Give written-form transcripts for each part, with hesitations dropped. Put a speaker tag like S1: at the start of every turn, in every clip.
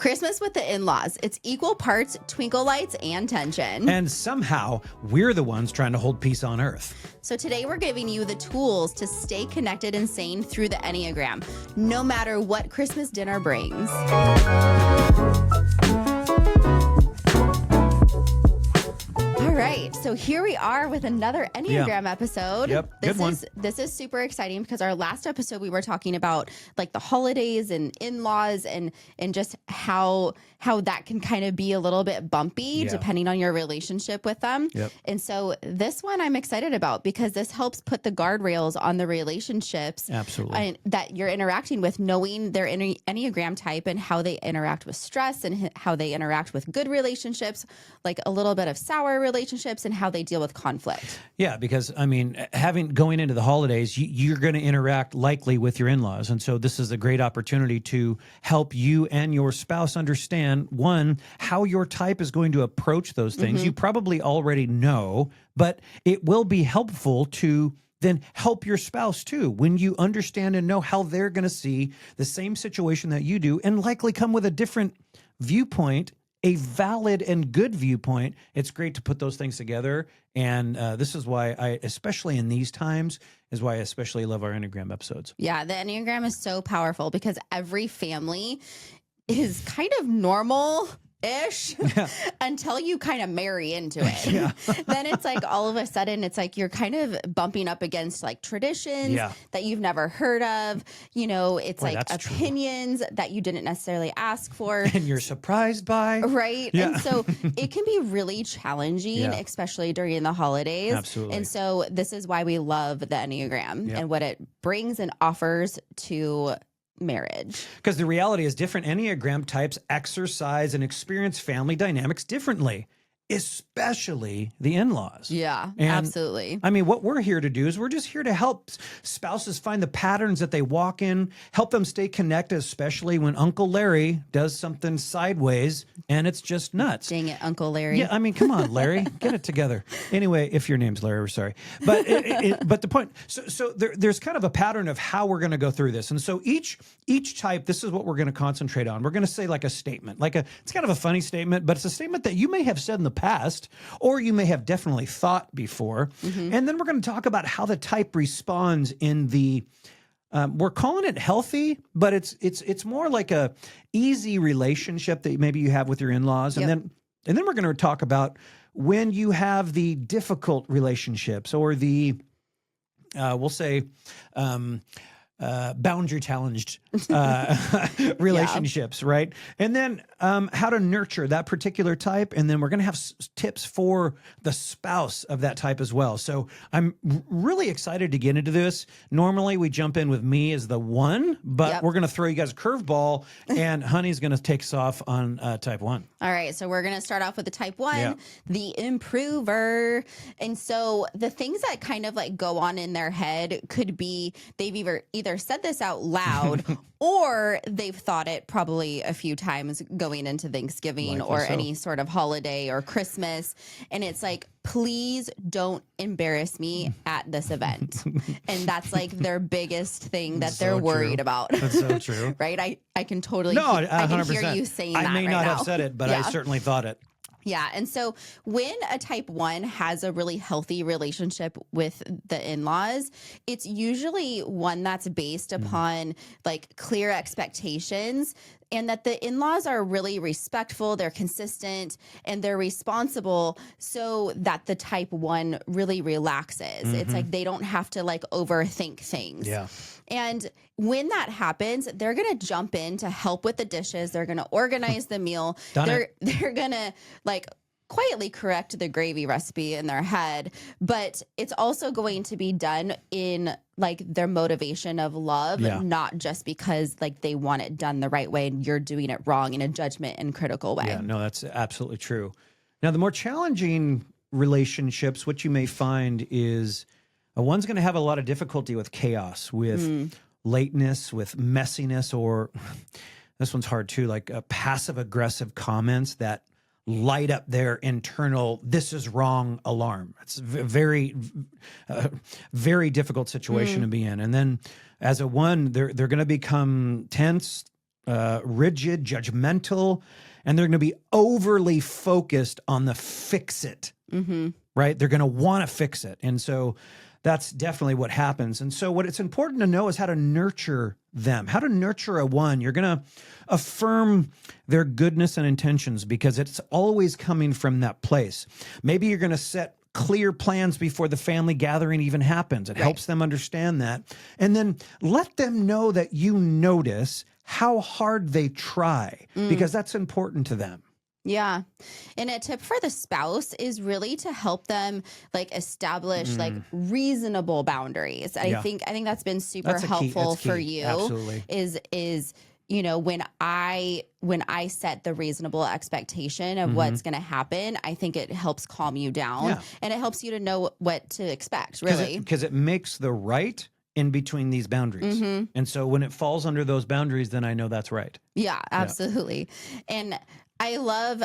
S1: Christmas with the in-laws. It's equal parts twinkle lights and tension.
S2: And somehow we're the ones trying to hold peace on earth.
S1: So today we're giving you the tools to stay connected and sane through the Enneagram, no matter what Christmas dinner brings. All right, so here we are with another Enneagram episode.
S2: Yep, good one.
S1: This is super exciting because our last episode we were talking about like the holidays and in-laws and just how that can kind of be a little bit bumpy depending on your relationship with them.
S2: Yep.
S1: And so this one I'm excited about because this helps put the guardrails on the relationships that you're interacting with, knowing their Enneagram type and how they interact with stress and how they interact with good relationships, like a little bit of sour relationships and how they deal with conflict.
S2: Yeah, because I mean, going into the holidays, you're going to interact likely with your in-laws. And so this is a great opportunity to help you and your spouse understand, one, how your type is going to approach those things. You probably already know, but it will be helpful to then help your spouse too when you understand and know how they're going to see the same situation that you do and likely come with a different viewpoint, a valid and good viewpoint. It's great to put those things together. And this is why especially in these times, is why I especially love our Enneagram episodes.
S1: Yeah, the Enneagram is so powerful because every family is kind of normal-ish until you kind of marry into it. Then it's like all of a sudden it's like you're kind of bumping up against like traditions that you've never heard of. You know, it's like opinions that you didn't necessarily ask for.
S2: And you're surprised by.
S1: Right. And so it can be really challenging, especially during the holidays.
S2: Absolutely.
S1: And so this is why we love the Enneagram and what it brings and offers to marriage.
S2: Because the reality is different Enneagram types exercise and experience family dynamics differently, especially the in-laws.
S1: Yeah,
S2: And,
S1: absolutely.
S2: I mean, what we're here to do is we're just here to help spouses find the patterns that they walk in, help them stay connected, especially when Uncle Larry does something sideways and it's just nuts.
S1: Dang it, Uncle Larry.
S2: Yeah, I mean, come on, Larry, get it together. Anyway, if your name's Larry, we're sorry. But but the point, so there's kind of a pattern of how we're going to go through this. And so each type, this is what we're going to concentrate on. We're going to say like a statement, it's kind of a funny statement, but it's a statement that you may have said in the past, or you may have definitely thought before. And then we're going to talk about how the type responds in the, we're calling it healthy, but it's more like a easy relationship that maybe you have with your in-laws. And then we're going to talk about when you have the difficult relationships or the, we'll say, boundary challenged relationships, right? And then how to nurture that particular type. And then we're going to have tips for the spouse of that type as well. So I'm really excited to get into this. Normally we jump in with me as the one, but we're going to throw you guys a curveball and Honey's going to take us off on type one.
S1: All right, so we're going to start off with the type one, the improver. And so the things that kind of like go on in their head could be they've either said this out loud or they've thought it probably a few times going into Thanksgiving or any sort of holiday or Christmas. And it's like, please don't embarrass me at this event. And that's like their biggest thing that they're worried about.
S2: That's so true.
S1: Right? I can totally
S2: I
S1: can
S2: 100%.
S1: hear you saying that
S2: I may
S1: right
S2: not
S1: now.
S2: have said it, but I certainly thought it.
S1: Yeah. And so when a type one has a really healthy relationship with the in-laws, it's usually one that's based upon like clear expectations and that the in-laws are really respectful, they're consistent, and they're responsible so that the type one really relaxes. It's like they don't have to like overthink things.
S2: Yeah.
S1: And when that happens, they're going to jump in to help with the dishes. They're going to organize the meal. They're going to like quietly correct the gravy recipe in their head, but it's also going to be done in like their motivation of love, not just because like they want it done the right way and you're doing it wrong in a judgment and critical way.
S2: Yeah, no, that's absolutely true. Now, the more challenging relationships, what you may find is one's going to have a lot of difficulty with chaos, with lateness, with messiness, or this one's hard too, like passive aggressive comments that light up their internal "this is wrong" alarm. It's a very, very difficult situation to be in. And then as a one, they're going to become tense, rigid, judgmental, and they're going to be overly focused on the fix it, right? They're going to want to fix it. And so that's definitely what happens. And so what it's important to know is how to nurture them, how to nurture a one. You're going to affirm their goodness and intentions because it's always coming from that place. Maybe you're going to set clear plans before the family gathering even happens. It helps them understand that. And then let them know that you notice how hard they try because that's important to them.
S1: Yeah. And a tip for the spouse is really to help them like establish like reasonable boundaries. I think that's been super helpful for you.
S2: Absolutely.
S1: Is you know, when I set the reasonable expectation of what's going to happen, I think it helps calm you down and it helps you to know what to expect, really.
S2: Because it makes the right in between these boundaries. And so when it falls under those boundaries, then I know that's right.
S1: Yeah, absolutely. And I love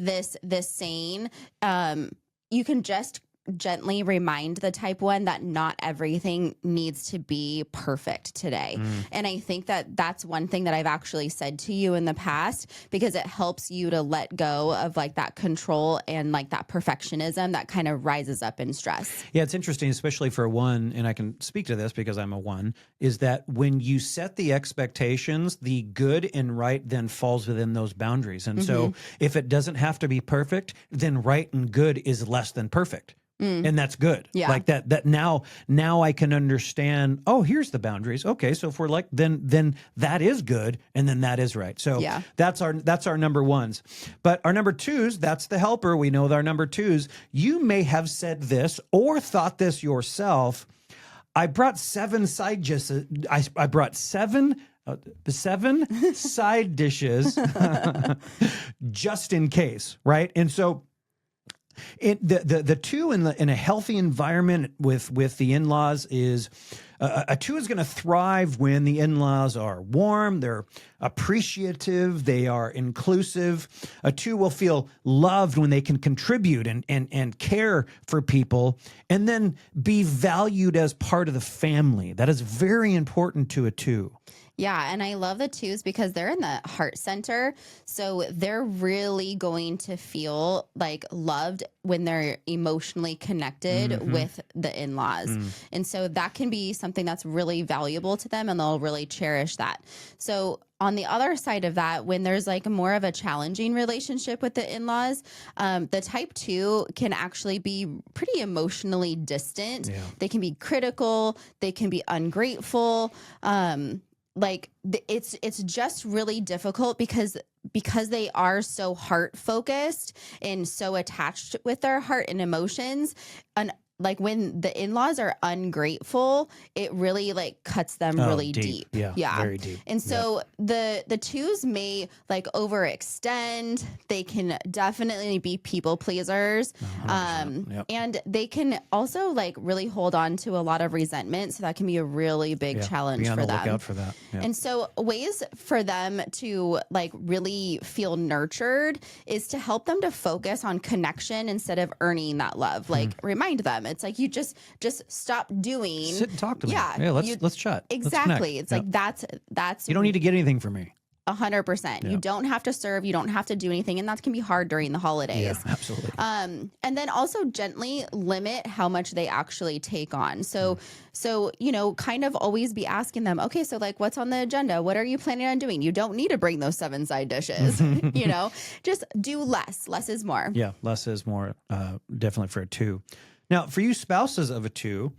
S1: this saying, you can just gently remind the type one that not everything needs to be perfect today. And I think that that's one thing that I've actually said to you in the past because it helps you to let go of like that control and like that perfectionism that kind of rises up in stress.
S2: Yeah, it's interesting, especially for a one, and I can speak to this because I'm a one, is that when you set the expectations, the good and right then falls within those boundaries. And so if it doesn't have to be perfect, then right and good is less than perfect. And that's good.
S1: Yeah.
S2: Like that now I can understand, oh, here's the boundaries. Okay. So if we're like, then that is good. And then that is right. So that's our number ones. But our number twos, that's the helper. We know that our number twos, you may have said this or thought this yourself. I brought 7 side dishes. I brought seven side dishes just in case. Right. And so the two in a healthy environment with the in-laws is a two is going to thrive when the in-laws are warm, they're appreciative, they are inclusive. A two will feel loved when they can contribute and care for people and then be valued as part of the family. That is very important to a two.
S1: Yeah, and I love the twos because they're in the heart center. So they're really going to feel like loved when they're emotionally connected with the in-laws. And so that can be something that's really valuable to them and they'll really cherish that. So on the other side of that, when there's like more of a challenging relationship with the in-laws, the type 2 can actually be pretty emotionally distant. Yeah. They can be critical. They can be ungrateful. It's just really difficult because they are so heart focused and so attached with their heart and emotions. And like when the in-laws are ungrateful, it really like cuts them really deep.
S2: Yeah, very deep.
S1: And so the twos may like overextend. They can definitely be people pleasers. And they can also like really hold on to a lot of resentment. So that can be a really big challenge for them.
S2: Look out for that. Yeah.
S1: And so ways for them to like really feel nurtured is to help them to focus on connection instead of earning that love. Like remind them. It's like you just stop doing.
S2: Sit and talk to me.
S1: Yeah,
S2: let's chat.
S1: Exactly. It's like that's.
S2: You don't need to get anything from me.
S1: 100%. You don't have to serve. You don't have to do anything, and that can be hard during the holidays.
S2: Yeah, absolutely.
S1: And then also gently limit how much they actually take on. So kind of always be asking them, okay, so like, what's on the agenda? What are you planning on doing? You don't need to bring those 7 side dishes. Just do less. Less is more.
S2: Yeah, less is more. Definitely for a 2. Now, for you spouses of a 2,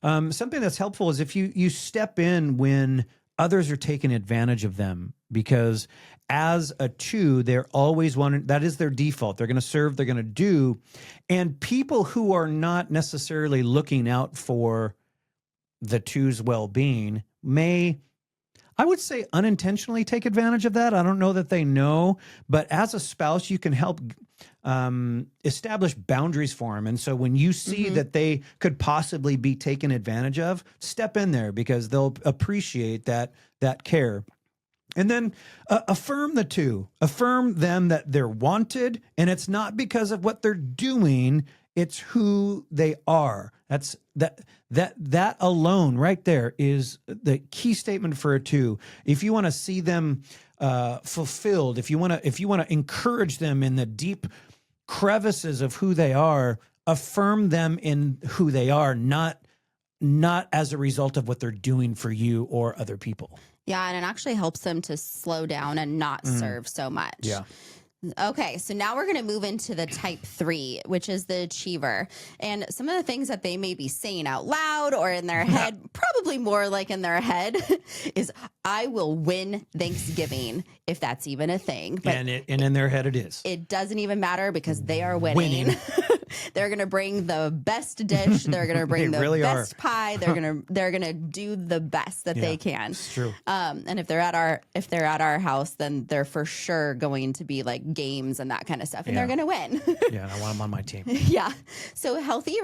S2: something that's helpful is if you step in when others are taking advantage of them, because as a 2, they're always wanting, that is their default. They're going to serve, they're going to do. And people who are not necessarily looking out for the 2's well-being may, I would say, unintentionally take advantage of that. I don't know that they know, but as a spouse, you can help establish boundaries for them. And so when you see that they could possibly be taken advantage of, step in there because they'll appreciate that care. And then affirm the 2. Affirm them that they're wanted, and it's not because of what they're doing, it's who they are. That alone right there is the key statement for a 2. If you want to see them fulfilled, if you want to encourage them in the deep crevices of who they are, affirm them in who they are, not as a result of what they're doing for you or other people.
S1: Yeah, and it actually helps them to slow down and not serve so much.
S2: Yeah.
S1: Okay, so now we're going to move into the type 3, which is the achiever. And some of the things that they may be saying out loud or in their head, probably more like in their head, is I will win Thanksgiving, if that's even a thing. But
S2: and in their head it is.
S1: It doesn't even matter because they are winning. They're going to bring the best dish. They're going to bring the
S2: really
S1: best pie. They're going to do the best that they can.
S2: It's true.
S1: And if they're at our house, then they're for sure going to be like games and that kind of stuff, and they're going to win.
S2: Yeah, and I want them on my team.
S1: Yeah. So healthy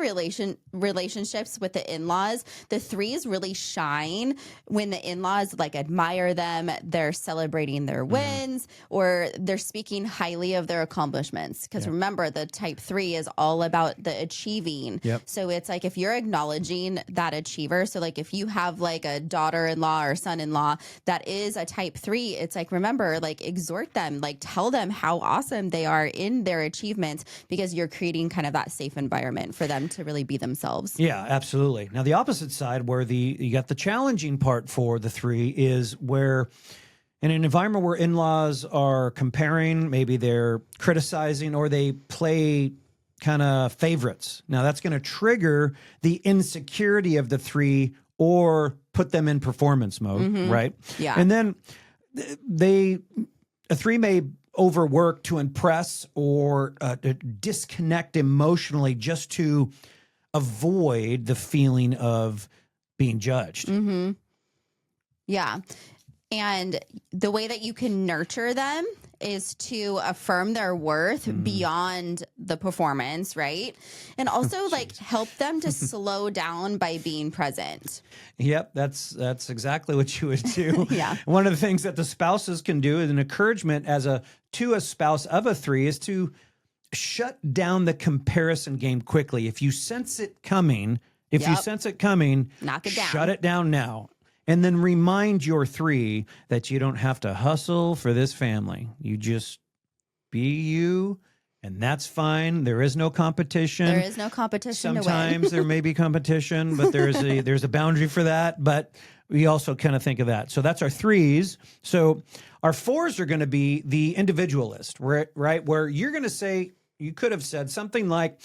S1: relationships with the in-laws, the 3s really shine when the in-laws like admire them, they're celebrating their wins, or they're speaking highly of their accomplishments. Because remember, the type 3 is all about the achieving.
S2: Yep.
S1: So it's like if you're acknowledging that achiever, so like if you have like a daughter-in-law or son-in-law that is a type 3, it's like, remember, like exhort them, like tell them how awesome they are in their achievements, because you're creating kind of that safe environment for them to really be themselves.
S2: Yeah, absolutely. Now the opposite side, where you got the challenging part for the 3, is where in an environment where in-laws are comparing, maybe they're criticizing, or they play kind of favorites. Now that's going to trigger the insecurity of the 3 or put them in performance mode, right?
S1: Yeah.
S2: And then a 3 may overwork to impress or disconnect emotionally just to avoid the feeling of being judged.
S1: Yeah. And the way that you can nurture them is to affirm their worth beyond the performance, right? And also like help them to slow down by being present.
S2: Yep, that's exactly what you would do.
S1: Yeah.
S2: One of the things that the spouses can do as an encouragement to a spouse of a 3 is to shut down the comparison game quickly. If you sense it coming,
S1: knock it down.
S2: Shut it down now. And then remind your 3 that you don't have to hustle for this family. You just be you, and that's fine. There is no competition.
S1: There is no competition to win.
S2: Sometimes there may be competition, but there's a boundary for that. But we also kind of think of that. So that's our 3s. So our 4s are going to be the individualist, right? Where you're going to say, you could have said something like,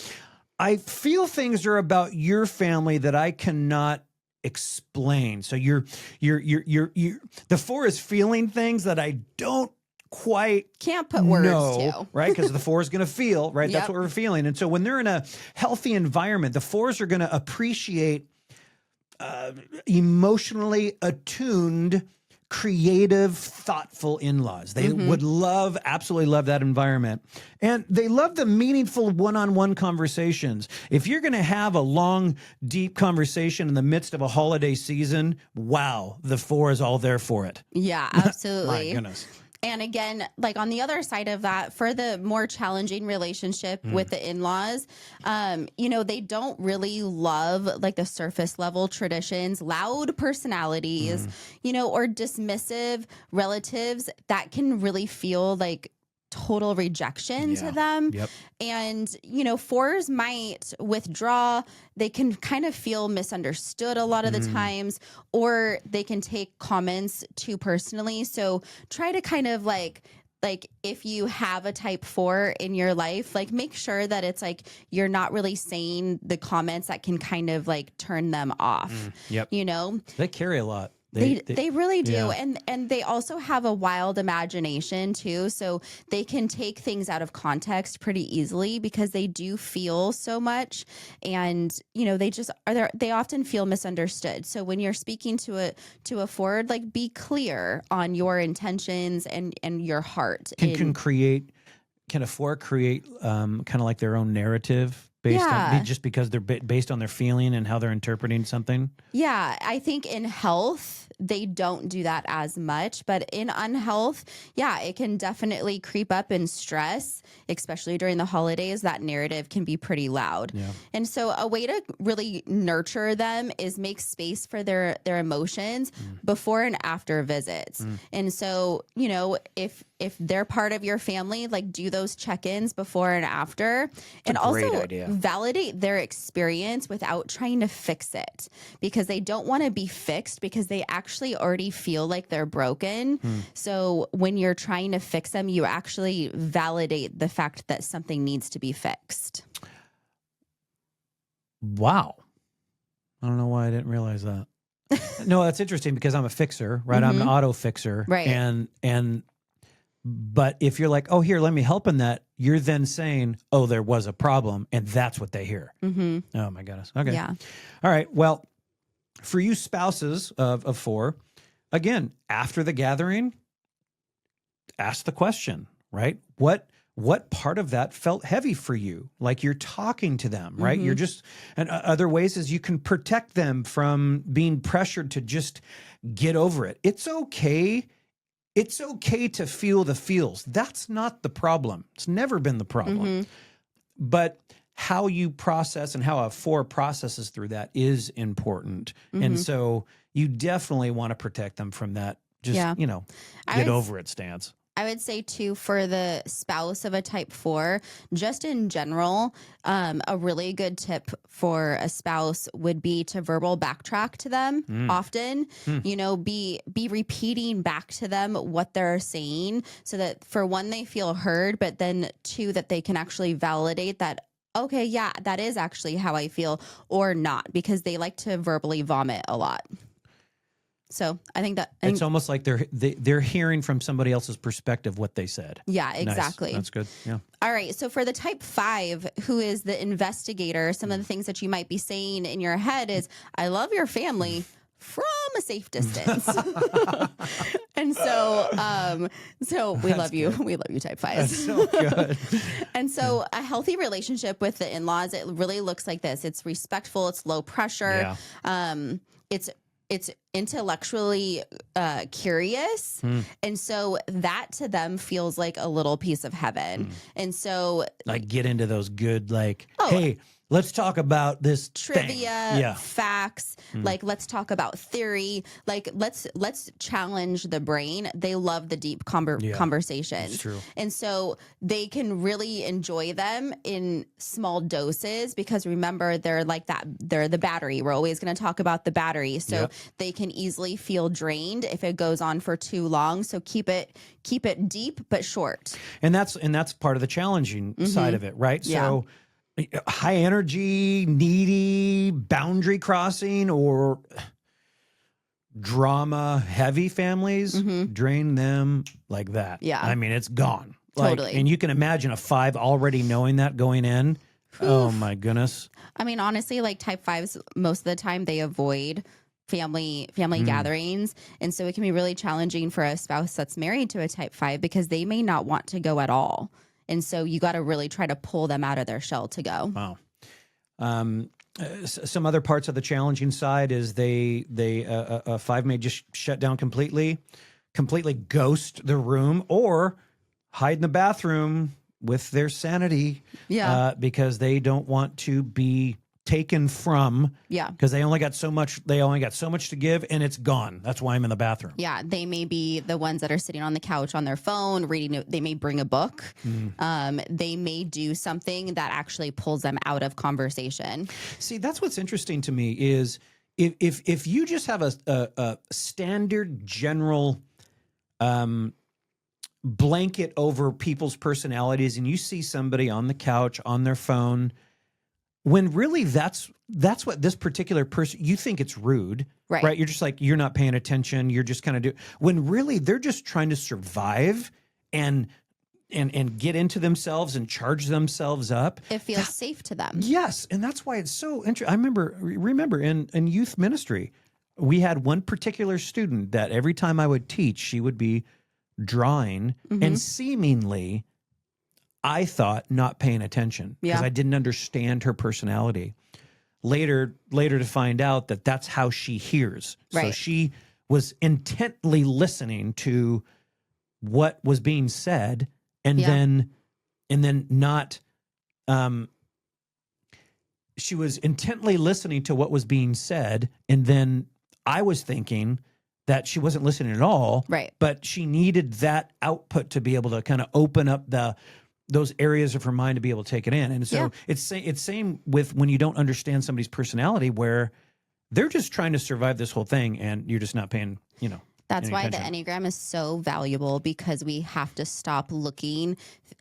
S2: I feel things are about your family that I cannot explain. So you're the 4 is feeling things that I don't
S1: can't put words to,
S2: right? Because the 4 is going to feel, right? That's what we're feeling. And so when they're in a healthy environment, the 4s are going to appreciate emotionally attuned, creative, thoughtful in-laws. They would absolutely love that environment. And they love the meaningful one-on-one conversations. If you're going to have a long, deep conversation in the midst of a holiday season, wow, the 4 is all there for it.
S1: Yeah, absolutely.
S2: My goodness.
S1: And again, like on the other side of that, for the more challenging relationship with the in-laws, they don't really love like the surface level traditions, loud personalities, or dismissive relatives that can really feel like total rejection to them.
S2: Yep.
S1: And, 4s might withdraw. They can kind of feel misunderstood a lot of the times, or they can take comments too personally. So try to kind of like if you have a type 4 in your life, like make sure that it's like you're not really saying the comments that can kind of like turn them off.
S2: Yep. They carry a lot.
S1: They really do.
S2: Yeah.
S1: And they also have a wild imagination too. So they can take things out of context pretty easily because they do feel so much. And, they just are there. They often feel misunderstood. So when you're speaking to a 4, like be clear on your intentions and your heart.
S2: Can a 4 create kind of like their own narrative? Just because they're based on their feeling and how they're interpreting something?
S1: Yeah, I think in health, they don't do that as much. But in unhealth, yeah, it can definitely creep up in stress, especially during the holidays. That narrative can be pretty loud.
S2: Yeah.
S1: And so a way to really nurture them is make space for their emotions before and after visits. And so, you know, if they're part of your family, like do those check-ins before and after, and
S2: great
S1: also
S2: idea.
S1: validate their experience without trying to fix it, because they don't want to be fixed, because they actually already feel like they're broken. So when you're trying to fix them, you actually validate the fact that something needs to be fixed.
S2: Wow. I don't know why I didn't realize that. No, that's interesting because I'm a fixer, right? I'm an auto fixer.
S1: Right.
S2: But if you're like, oh, here, let me help in that, you're then saying, oh, there was a problem. And that's what they hear. Oh my goodness. Okay.
S1: Yeah.
S2: All right. Well, for you spouses of 4, again, after the gathering, ask the question, right? What part of that felt heavy for you? Like you're talking to them, right? You're just, and other ways is you can protect them from being pressured to just get over it. It's okay. It's okay to feel the feels. That's not the problem. It's never been the problem. But how you process and how a 4 processes through that is important. And so you definitely want to protect them from that. Just, you know, get over it stance.
S1: I would say too, for the spouse of a type 4, just in general, a really good tip for a spouse would be to verbal backtrack to them often. You know, be repeating back to them what they're saying, so that for one, they feel heard, but then 2, that they can actually validate that, okay, yeah, that is actually how I feel, or not, because they like to verbally vomit a lot. So I think that
S2: it's almost like they're hearing from somebody else's perspective what they said.
S1: Yeah, exactly.
S2: Nice. That's good. Yeah.
S1: All right. So for the type 5, who is the investigator, some of the things that you might be saying in your head is, I love your family from a safe distance. And so we love you. We love you, type 5s.
S2: That's so good.
S1: And so a healthy relationship with the in-laws, it really looks like this. It's respectful. It's low pressure. It's intellectually curious. And so that to them feels like a little piece of heaven. And so
S2: like get into those good, like, hey, let's talk about this
S1: trivia, facts, like let's talk about theory, like let's challenge the brain. They love the deep conversations.
S2: True.
S1: And so they can really enjoy them in small doses, because remember, they're like that, they're the battery. We're always going to talk about the battery. So they can easily feel drained if it goes on for too long. So keep it deep but short.
S2: And that's part of the challenging side of it, right? So high energy, needy, boundary crossing, or drama heavy families, drain them like that.
S1: Yeah.
S2: I mean, it's gone.
S1: Totally.
S2: And you can imagine a 5 already knowing that going in. Oh my goodness.
S1: I mean, honestly, like type 5s, most of the time they avoid family gatherings. And so it can be really challenging for a spouse that's married to a type 5, because they may not want to go at all. And so you got to really try to pull them out of their shell to go.
S2: Wow. Some other parts of the challenging side is a 5 may just shut down completely ghost the room, or hide in the bathroom with their sanity. Because they don't want to be taken from, because they only got so much to give, and it's gone. That's why I'm in the bathroom.
S1: They may be the ones that are sitting on the couch on their phone reading. They may bring a book. They may do something that actually pulls them out of conversation.
S2: See, that's what's interesting to me is if you just have a standard general blanket over people's personalities, and you see somebody on the couch on their phone, when really that's what this particular person, you think it's rude, right? You're just like, you're not paying attention. You're just kind of when really they're just trying to survive and get into themselves and charge themselves up.
S1: It feels safe to them.
S2: Yes. And that's why it's so interesting. I remember in youth ministry, we had one particular student that every time I would teach, she would be drawing and seemingly, I thought, not paying attention because I didn't understand her personality. Later to find out that that's how she hears. So she was intently listening to what was being said, and then not, she was intently listening to what was being said, and then I was thinking that she wasn't listening at all,
S1: Right.
S2: but she needed that output to be able to kind of open up those areas of her mind to be able to take it in. And so it's same with when you don't understand somebody's personality, where they're just trying to survive this whole thing, and you're just not paying,
S1: That's
S2: any
S1: why
S2: attention.
S1: the Enneagram is so valuable, because we have to stop looking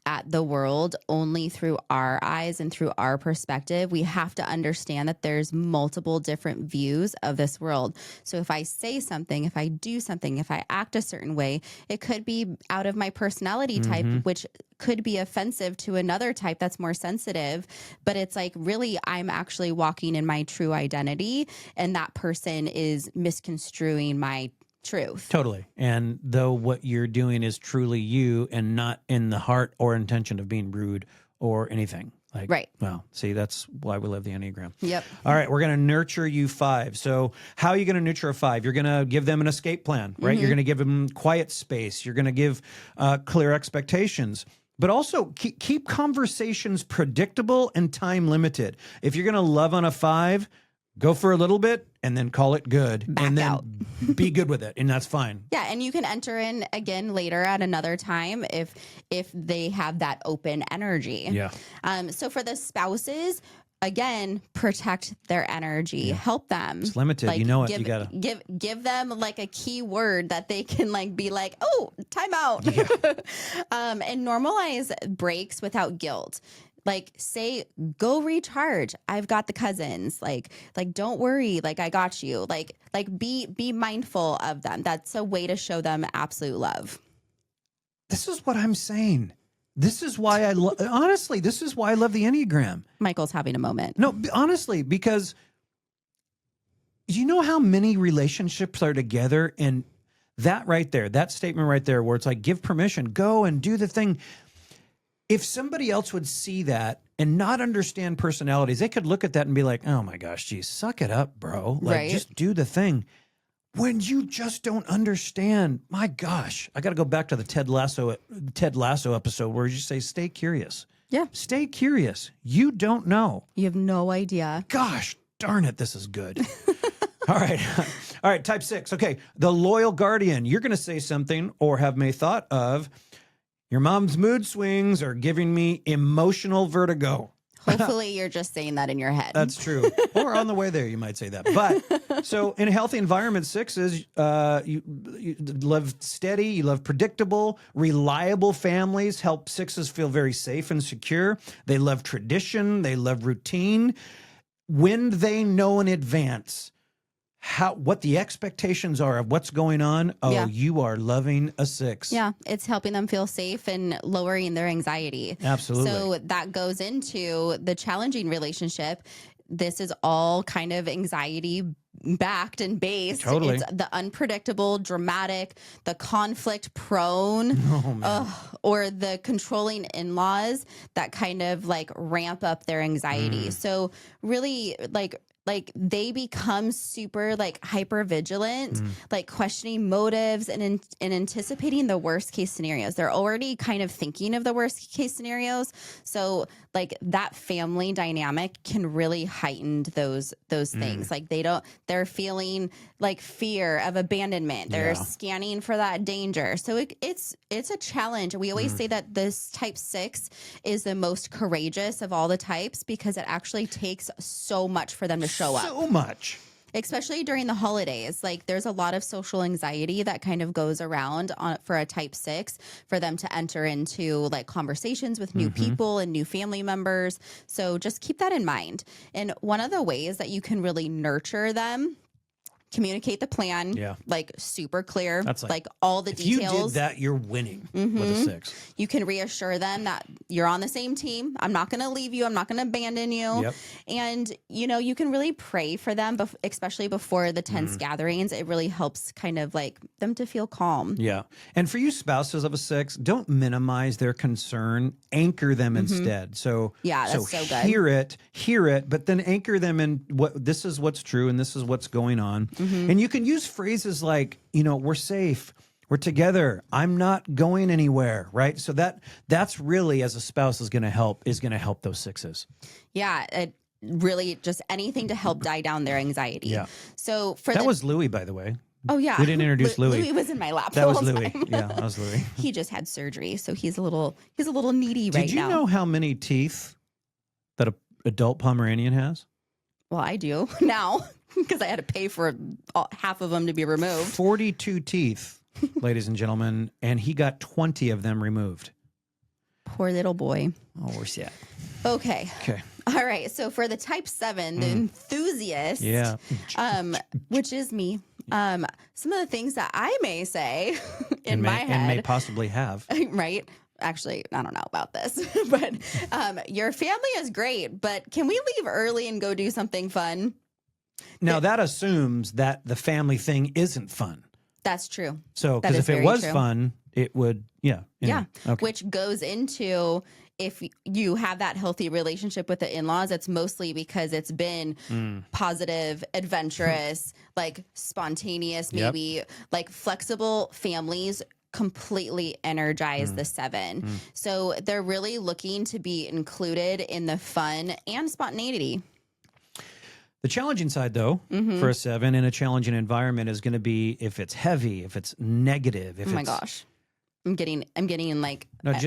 S1: at the world only through our eyes and through our perspective. We have to understand that there's multiple different views of this world. So if I say something, if I do something, if I act a certain way, it could be out of my personality type, which could be offensive to another type that's more sensitive. But it's like, really, I'm actually walking in my true identity, and that person is misconstruing my truth.
S2: Totally. And though what you're doing is truly you and not in the heart or intention of being rude or anything. Like,
S1: Right.
S2: Well, see, that's why we love the Enneagram.
S1: Yep.
S2: All right. We're going to nurture you 5. So how are you going to nurture a 5? You're going to give them an escape plan, right? You're going to give them quiet space. You're going to give clear expectations. But also keep conversations predictable and time limited. If you're going to love on a 5, go for a little bit and then call it good.
S1: Back
S2: and then
S1: out.
S2: Be good with it. And that's fine.
S1: Yeah, and you can enter in again later at another time if they have that open energy.
S2: Yeah.
S1: So for the spouses, again, protect their energy. Help them.
S2: It's limited. You know it. You gotta
S1: give them like a key word that they can like be like, oh, time out.
S2: Yeah.
S1: And normalize breaks without guilt. Like, say, go recharge. I've got the cousins. Like don't worry. Like, I got you. Like be mindful of them. That's a way to show them absolute love.
S2: This is what I'm saying. This is why honestly, this is why I love the Enneagram.
S1: Michael's having a moment.
S2: No, honestly, because you know how many relationships are together, and that right there, that statement right there, where it's like, give permission, go and do the thing. If somebody else would see that and not understand personalities, they could look at that and be like, oh my gosh, geez, suck it up, bro. Like,
S1: Right.
S2: just do the thing. When you just don't understand, my gosh, I got to go back to the Ted Lasso episode where you say, stay curious.
S1: Yeah.
S2: Stay curious. You don't know.
S1: You have no idea.
S2: Gosh darn it, this is good. All right. All right, type 6. Okay, the loyal guardian. You're going to say something or have may thought of, your mom's mood swings are giving me emotional vertigo.
S1: Hopefully you're just saying that in your head.
S2: That's true. Or on the way there, you might say that. But so in a healthy environment, 6s, you love steady, you love predictable, reliable families help 6s feel very safe and secure. They love tradition. They love routine. When they know in advance what the expectations are of what's going on, you are loving a 6.
S1: Yeah, it's helping them feel safe and lowering their anxiety.
S2: Absolutely.
S1: So that goes into the challenging relationship. This is all kind of anxiety backed and based.
S2: Totally.
S1: It's the unpredictable, dramatic, the conflict prone, or the controlling in-laws that kind of like ramp up their anxiety. So really like they become super like hyper vigilant, like questioning motives and anticipating the worst case scenarios. They're already kind of thinking of the worst case scenarios. So like that family dynamic can really heighten those things. Like they're feeling like fear of abandonment. They're scanning for that danger. So it's a challenge. We always say that this type 6 is the most courageous of all the types, because it actually takes so much for them to show up.
S2: So much.
S1: Especially during the holidays. Like there's a lot of social anxiety that kind of goes around for a type 6 for them to enter into like conversations with new people and new family members. So just keep that in mind. And one of the ways that you can really nurture them, communicate the plan, like super clear,
S2: That's
S1: like all the details.
S2: If you did that, you're winning with a 6.
S1: You can reassure them that you're on the same team. I'm not going to leave you. I'm not going to abandon you.
S2: Yep.
S1: And, you can really pray for them, especially before the tense gatherings. It really helps kind of like them to feel calm.
S2: Yeah. And for you spouses of a 6, don't minimize their concern. Anchor them instead. So,
S1: that's so good.
S2: Hear it, but then anchor them in this is what's true and this is what's going on. And you can use phrases like, we're safe, we're together, I'm not going anywhere, right? So that's really, as a spouse, is going to help those sixes.
S1: Yeah. It really just anything to help die down their anxiety.
S2: Yeah.
S1: So
S2: that was Louis, by the way.
S1: Oh yeah,
S2: we didn't introduce Louis.
S1: Louis was in my lap.
S2: That was Louis. Yeah, that was Louis.
S1: He just had surgery, so he's a little needy right now.
S2: Did you know how many teeth that an adult Pomeranian has?
S1: Well, I do now because I had to pay for half of them to be removed.
S2: 42 teeth, ladies and gentlemen, and he got 20 of them removed.
S1: Poor little boy.
S2: Oh, we're sad.
S1: Okay.
S2: Okay.
S1: All right. So for the type 7, the enthusiast, which is me, some of the things that I may say in my head.
S2: And may possibly have.
S1: Right? Actually, I don't know about this, but your family is great, but can we leave early and go do something fun?
S2: Now, that assumes that the family thing isn't fun.
S1: That's true.
S2: So, because if it was fun, it would,
S1: Yeah.
S2: Okay.
S1: Which goes into if you have that healthy relationship with the in-laws, it's mostly because it's been positive, adventurous, like spontaneous, maybe like flexible families completely energize the 7. So they're really looking to be included in the fun and spontaneity.
S2: The challenging side, though, for a 7 in a challenging environment is going to be if it's heavy, if it's negative.
S1: Oh my gosh. I'm getting like
S2: but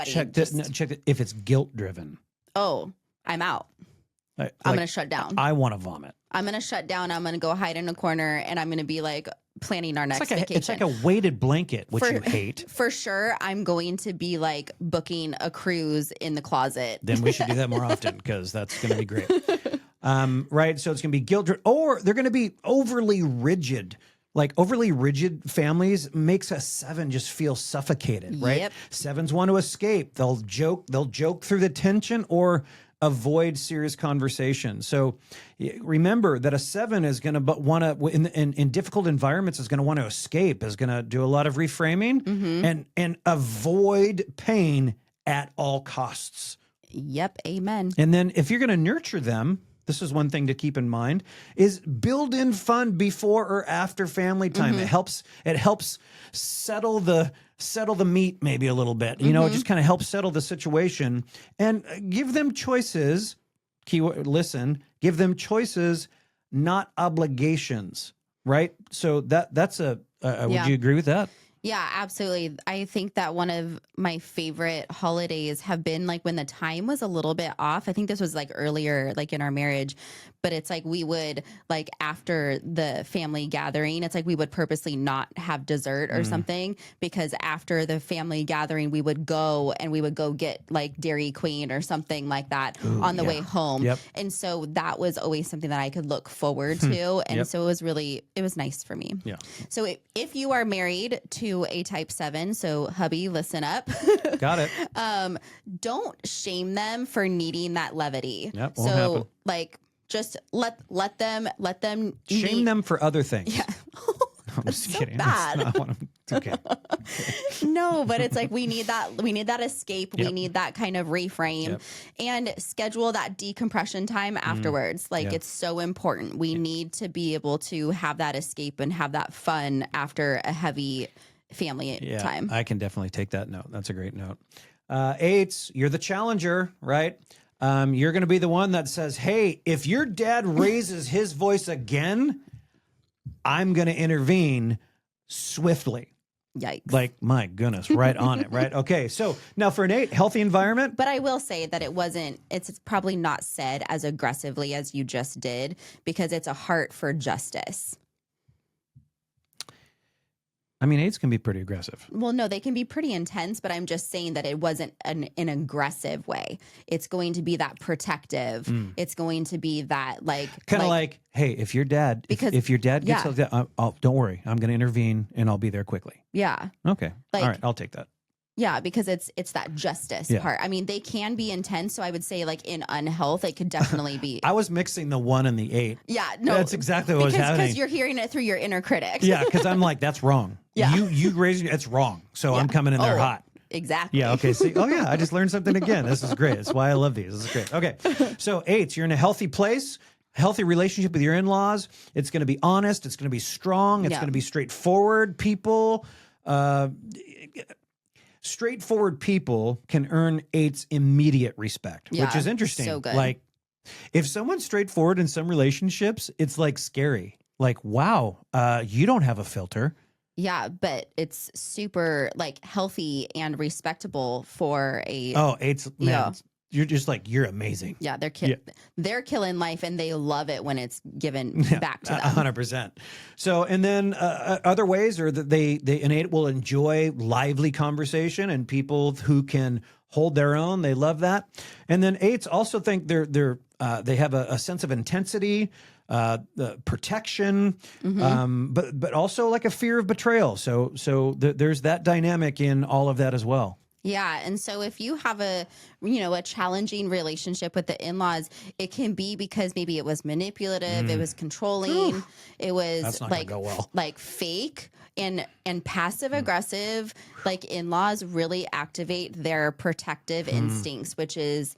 S2: check this. Check if it's guilt driven.
S1: Oh, I'm out. I'm going to shut down.
S2: I want to vomit.
S1: I'm going to shut down. I'm going to go hide in a corner and I'm going to be like planning our next vacation.
S2: It's like a weighted blanket, which you hate.
S1: For sure. I'm going to be like booking a cruise in the closet.
S2: Then we should do that more often because that's going to be great. Right. So it's going to be guilt driven, or they're going to be overly rigid. Like overly rigid families makes a 7 just feel suffocated, right?
S1: Yep.
S2: 7s want to escape. They'll joke through the tension or avoid serious conversation. So remember that a 7 is going to want to, in difficult environments, is going to want to escape, is going to do a lot of reframing and avoid pain at all costs.
S1: Yep. Amen.
S2: And then if you're going to nurture them, this is one thing to keep in mind, is build in fun before or after family time. It helps settle the meat maybe a little bit. It just kind of helps settle the situation and give them choices. Keyword, listen, give them choices, not obligations, right? So that's would you agree with that?
S1: Yeah, absolutely. I think that one of my favorite holidays have been like when the time was a little bit off. I think this was like earlier, like in our marriage, but it's like we would like after the family gathering, it's like we would purposely not have dessert or something because after the family gathering, we would go get like Dairy Queen or something like that on the way home. Yep. And so that was always something that I could look forward to. And so it was nice for me. Yeah. So if you are married to a type 7, so hubby, listen up.
S2: Got it.
S1: Don't shame them for needing that levity.
S2: Yep, won't happen.
S1: Like just let them
S2: shame them for other things.
S1: Yeah.
S2: I'm just
S1: so
S2: kidding.
S1: Bad.
S2: It's okay.
S1: No, but it's like we need that escape. We need that kind of reframe and schedule that decompression time afterwards. Like it's so important. We need to be able to have that escape and have that fun after a heavy family time.
S2: I can definitely take that note. That's a great note. 8s, you're the challenger, right? You're going to be the one that says, hey, if your dad raises his voice again, I'm going to intervene swiftly.
S1: Yikes.
S2: Like, my goodness, right on it, right? Okay, so now for an 8, healthy environment.
S1: But I will say that it's probably not said as aggressively as you just did because it's a heart for justice.
S2: I mean, 8s can be pretty aggressive.
S1: Well, no, they can be pretty intense, but I'm just saying that it wasn't an aggressive way. It's going to be that protective. It's going to be that
S2: kind of like, hey, if your dad gets don't worry, I'm going to intervene and I'll be there quickly.
S1: Yeah.
S2: Okay. All right, I'll take that.
S1: Yeah, because it's that justice part. I mean, they can be intense, so I would say like in unhealth, it could definitely be.
S2: I was mixing the 1 and the 8.
S1: Yeah, no,
S2: that's exactly what was happening.
S1: Because you're hearing it through your inner critic.
S2: Yeah, because I'm like, that's wrong.
S1: Yeah,
S2: you raising it's wrong. So I'm coming in there hot.
S1: Exactly.
S2: Yeah. Okay. See. Oh yeah. I just learned something again. This is great. That's why I love these. This is great. Okay. So 8s, you're in a healthy place. healthy relationship with your in-laws. It's going to be honest. It's going to be strong. It's going to be straightforward. Straightforward people can earn 8's immediate respect, which is interesting.
S1: So good.
S2: Like, if someone's straightforward in some relationships, it's like scary. Like, wow, you don't have a filter.
S1: Yeah, but it's super like healthy and respectable for a.
S2: Oh, 8's, man, you're just like, you're amazing.
S1: Yeah, they're killing life, and they love it when it's given back to them.
S2: 100%. So, and then other ways are that an 8 will enjoy lively conversation and people who can hold their own. They love that. And then 8's also think they have a sense of intensity, protection, but also like a fear of betrayal. So there's that dynamic in all of that as well.
S1: Yeah. And so if you have a challenging relationship with the in-laws, it can be because maybe it was manipulative, it was controlling, it was like fake and passive aggressive. Like in-laws really activate their protective instincts, which is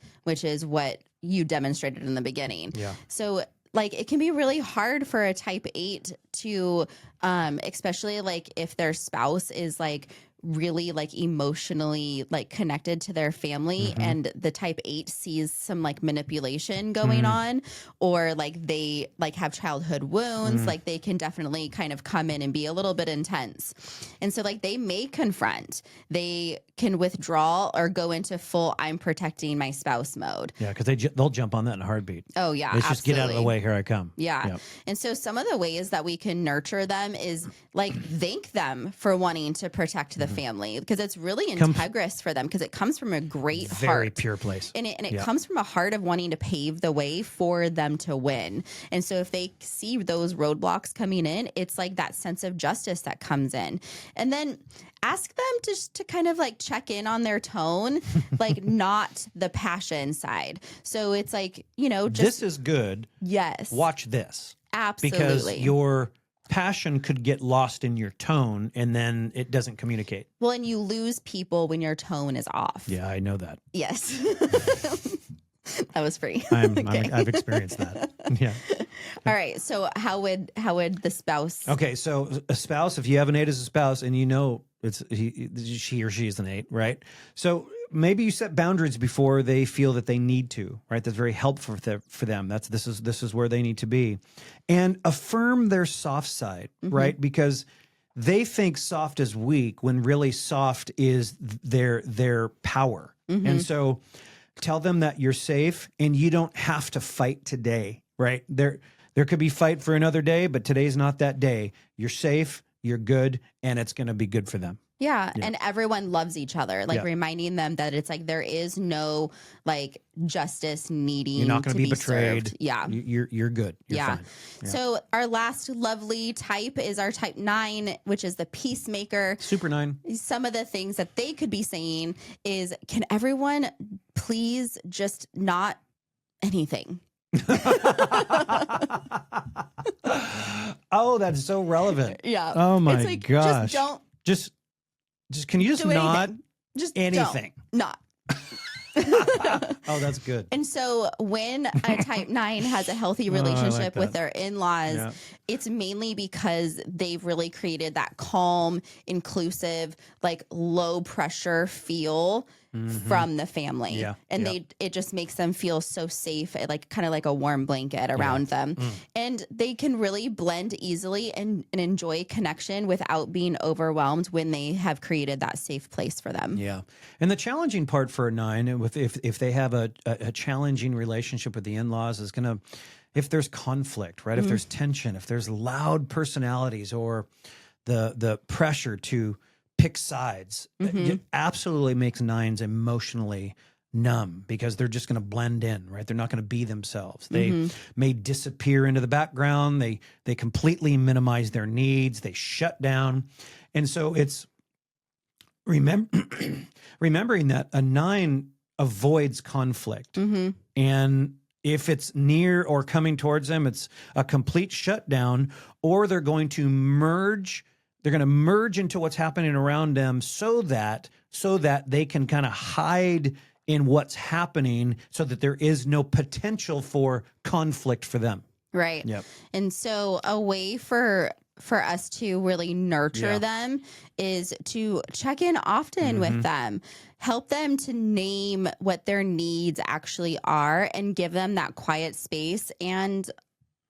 S1: what you demonstrated in the beginning.
S2: Yeah.
S1: So like it can be really hard for a type 8 to especially like if their spouse is like really like emotionally like connected to their family and the type 8 sees some like manipulation going on, or like they like have childhood wounds, like they can definitely kind of come in and be a little bit intense. And so like they may confront, they can withdraw or go into full I'm protecting my spouse mode.
S2: Yeah, because they'll jump on that in a heartbeat.
S1: Oh yeah,
S2: let's just get out of the way, here I come.
S1: Yeah. And so some of the ways that we can nurture them is like thank them for wanting to protect the family, because it's really integrous for them, because it comes from a great heart.
S2: Very pure place.
S1: And it comes from a heart of wanting to pave the way for them to win. And so if they see those roadblocks coming in, it's like that sense of justice that comes in. And then ask them just to kind of like check in on their tone, like not the passion side. So it's like, just
S2: this is good.
S1: Yes.
S2: Watch this.
S1: Absolutely.
S2: Because your passion could get lost in your tone and then it doesn't communicate.
S1: Well, and you lose people when your tone is off.
S2: Yeah, I know that.
S1: Yes. That was free.
S2: I've experienced that. Yeah.
S1: All right. So how would the spouse?
S2: Okay. So a spouse, if you have an 8 as a spouse and it's she or she is an 8, right? So maybe you set boundaries before they feel that they need to, right? That's very helpful for them. This is where they need to be, and affirm their soft side, right? Because they think soft is weak when really soft is their power, and so tell them that you're safe and you don't have to fight today, right? There could be fight for another day, but today's not that day. You're safe. You're good, and it's going to be good for them.
S1: Yeah, and everyone loves each other. Like reminding them that it's like there is no like justice needing.
S2: You're not going to be betrayed.
S1: Served. Yeah,
S2: you're good. You're fine. Yeah.
S1: So our last lovely type is our type 9, which is the peacemaker.
S2: Super 9.
S1: Some of the things that they could be saying is, "Can everyone please just not anything?"
S2: Oh, that's so relevant.
S1: Yeah.
S2: Oh my
S1: it's like,
S2: gosh.
S1: Just don't.
S2: Just can you just not
S1: just
S2: anything?
S1: Not.
S2: Oh, that's good.
S1: And so when a type 9 has a healthy relationship with their in-laws, it's mainly because they've really created that calm, inclusive, like low pressure feel from the family.
S2: Yeah.
S1: And it just makes them feel so safe, like kind of like a warm blanket around them. And they can really blend easily and enjoy connection without being overwhelmed when they have created that safe place for them.
S2: Yeah. And the challenging part for a 9, if they have a challenging relationship with the in-laws, is going to, if there's conflict, right? If there's tension, if there's loud personalities or the pressure to pick sides, it absolutely makes 9s emotionally numb, because they're just going to blend in, right? They're not going to be themselves. They may disappear into the background. They completely minimize their needs. They shut down. And so it's remembering that a 9 avoids conflict. And if it's near or coming towards them, it's a complete shutdown, or they're going to merge. They're going to merge into what's happening around them so that they can kind of hide in what's happening, so that there is no potential for conflict for them.
S1: Right.
S2: Yep.
S1: And so a way for us to really nurture them is to check in often with them, help them to name what their needs actually are and give them that quiet space. And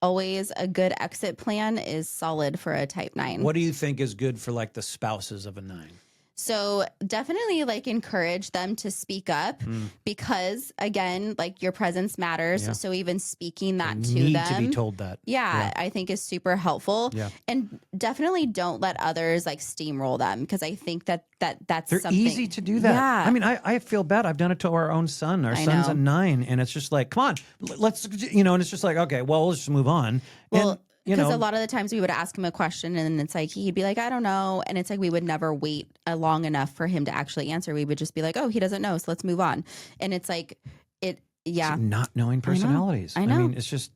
S1: always a good exit plan is solid for a type 9.
S2: What do you think is good for like the spouses of a 9?
S1: So definitely like encourage them to speak up because again, like your presence matters.
S2: Yeah.
S1: So even speaking that
S2: They
S1: to
S2: need
S1: them,
S2: to be told that.
S1: yeah, I think is super helpful.
S2: Yeah.
S1: And definitely don't let others like steamroll them because I think that's
S2: They're
S1: something
S2: easy to do that.
S1: Yeah.
S2: I mean, I feel bad. I've done it to our own son. Our son's
S1: know.
S2: a 9, and it's just like, come on, let's, and it's just like, okay, well, let's just move on.
S1: Well,
S2: And,
S1: because a lot of the times we would ask him a question and it's like he'd be like, I don't know. And it's like we would never wait long enough for him to actually answer. We would just be like, oh, he doesn't know. So let's move on. And it's like
S2: not knowing personalities.
S1: I know.
S2: I mean, it's just,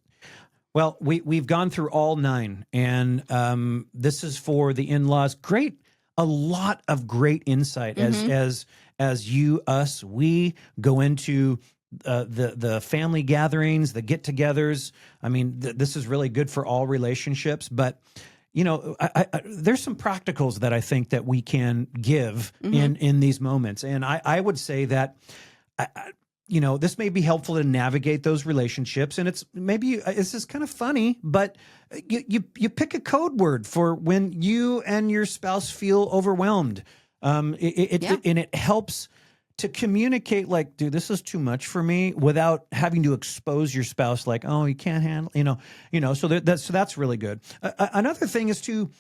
S2: well, we've gone through all 9, and this is for the in-laws. A lot of great insight as we go into the family gatherings, the get-togethers. I mean, this is really good for all relationships. But there's some practicals that I think that we can give in these moments, and I would say that. This may be helpful to navigate those relationships, and it's just kind of funny, but you pick a code word for when you and your spouse feel overwhelmed. And it helps to communicate like, dude, this is too much for me, without having to expose your spouse like, oh, you can't handle, so that's really good. Another thing is to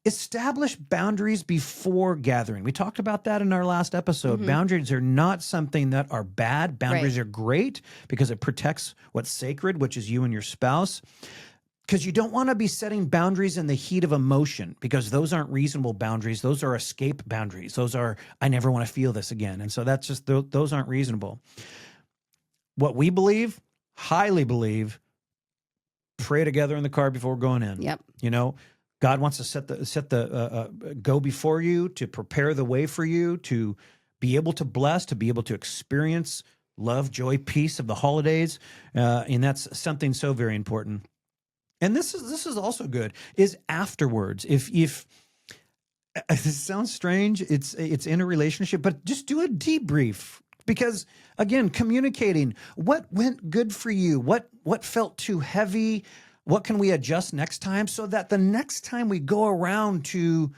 S2: establish boundaries before gathering. We talked about that in our last episode. Boundaries are not something that are bad. Boundaries are great because it protects what's sacred, which is you and your spouse. Because you don't want to be setting boundaries in the heat of emotion, because those aren't reasonable boundaries. Those are escape boundaries. Those are, I never want to feel this again. And so that's just, those aren't reasonable. What we believe, highly believe, pray together in the car before going in.
S1: Yep.
S2: God wants to go before you, to prepare the way for you, to be able to bless, to be able to experience love, joy, peace of the holidays. And that's something so very important. And this is also good, is afterwards. If this sounds strange, it's in a relationship, but just do a debrief, because again, communicating what went good for you, what felt too heavy, what can we adjust next time, so that the next time we go around to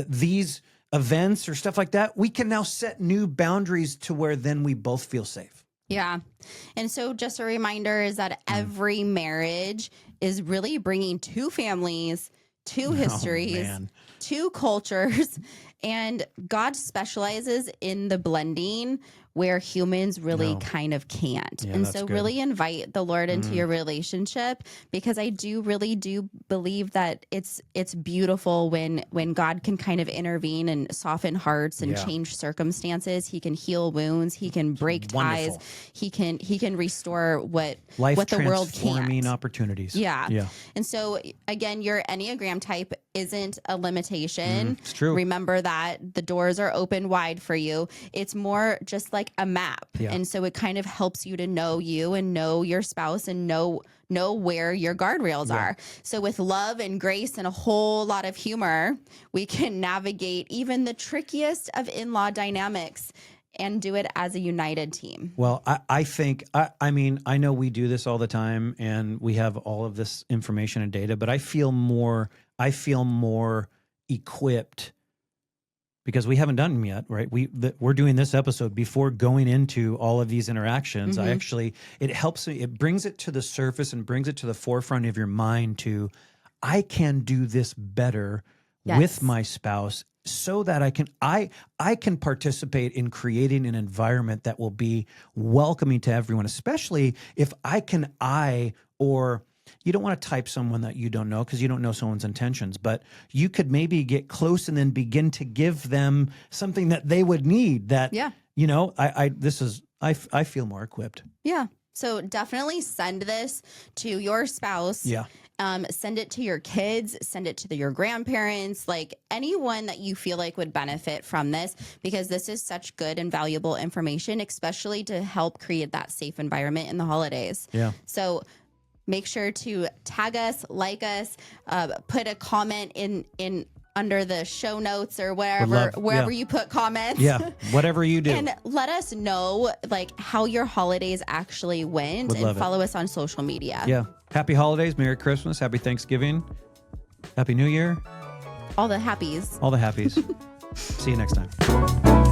S2: these events or stuff like that, we can now set new boundaries to where then we both feel safe.
S1: Yeah. And so just a reminder is that every marriage is really bringing 2 families, 2 histories, 2 cultures, and God specializes in the blending where humans really kind of can't.
S2: Yeah,
S1: and
S2: that's
S1: so
S2: good.
S1: really invite the Lord into your relationship, because I really do believe that it's beautiful when God can kind of intervene and soften hearts and change circumstances. He can heal wounds. He can break ties. He can restore what the world can't.
S2: Life-transforming opportunities.
S1: Yeah. And so again, your Enneagram type isn't a limitation.
S2: It's true.
S1: Remember that the doors are open wide for you. It's more just like a map. And so it kind of helps you to know you and know your spouse and know where your guardrails are. So with love and grace and a whole lot of humor, we can navigate even the trickiest of in-law dynamics and do it as a united team.
S2: Well, I think, I mean, I know we do this all the time and we have all of this information and data, but I feel more equipped, because we haven't done them yet, right? We're doing this episode before going into all of these interactions. It helps me, it brings it to the surface and brings it to the forefront of your mind to, I can do this better with my spouse, so that I can participate in creating an environment that will be welcoming to everyone, especially if or you don't want to type someone that you don't know, because you don't know someone's intentions, but you could maybe get close and then begin to give them something that they would need, that, I feel more equipped.
S1: Yeah. So definitely send this to your spouse.
S2: Yeah.
S1: Send it to your kids, send it to your grandparents, like anyone that you feel like would benefit from this, because this is such good and valuable information, especially to help create that safe environment in the holidays.
S2: Yeah.
S1: So make sure to tag us, like us, put a comment in under the show notes or wherever you put comments.
S2: Yeah, whatever you do.
S1: And let us know like how your holidays actually went, and follow us on social media.
S2: Yeah. Happy holidays, Merry Christmas, Happy Thanksgiving, Happy New Year.
S1: All the happies.
S2: All the happies. See you next time.